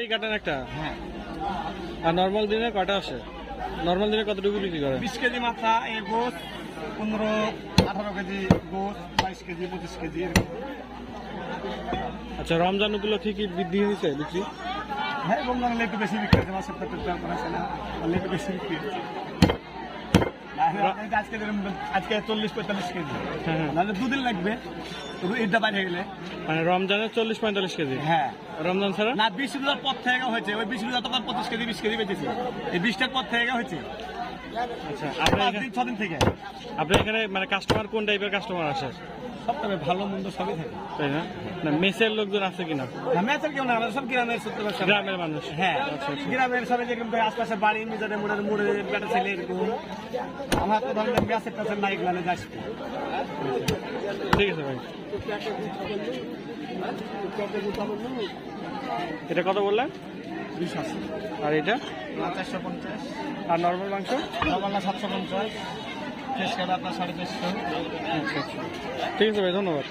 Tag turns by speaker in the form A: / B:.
A: এই কাটেন একটা।
B: হ্যাঁ।
A: আর নর্মাল দিনে কয়টা আসে? নর্মাল দিনে কতটুকু বিক্রি করে?
B: 20 কেজি মাথা এই গোস, 15-18 কেজি গোস, 22 কেজি 25 কেজি এরকম।
A: আচ্ছা, রমজান উপলক্ষে কি বৃদ্ধি হয়েছে বিক্রি?
B: হ্যাঁ, রমজান হলে একটু বেশি বিক্রি হচ্ছে, মাছের পেট্রোল দাম করেছে না, তাহলে একটু বেশি বিক্রি হচ্ছে। আজকে 40-45 কেজি, নাহলে 2 দিন লাগবে ঈদটা বাইরে গেলে।
A: মানে রমজানে 40-45 কেজি?
B: হ্যাঁ।
A: রমজান ছাড়া
B: না, 20 রোজার পর থেকে হয়েছে, ওই 20 রোজা তখন 25 কেজি 20 কেজি বেঁচেছে, এই 20টার পর থেকে হয়েছে।
A: আচ্ছা,
B: 5-6 দিন থেকে।
A: আপনার এখানে মানে কাস্টমার কোন টাইপের কাস্টমার আসে?
B: সব তবে ভালো মন্দ সবই থাকে,
A: তাই না? না, মেসের লোকজন আছে কিনা?
B: ম্যাচের কেউ না, আমাদের সব গ্রামের সত্য ব্যবসা,
A: গ্রামের মানুষ।
B: হ্যাঁ,
A: আচ্ছা, আচ্ছা।
B: গ্রামের সবাই যেরকম আশপাশে বাড়ি মিজানের মোড়ে বেটা ছেলে এরকম। আমার তো ধরেন ম্যাচের টাচের নাই গ্রামে যাস।
A: ঠিক আছে ভাই। এটা কত বললেন?
B: 280।
A: আর এটা?
B: 450।
A: আর নর্মাল মাংস?
B: নর্মাল 750, ফ্রেশ কাটা আপনার 450।
A: আচ্ছা আচ্ছা, ঠিক আছে ভাই, ধন্যবাদ।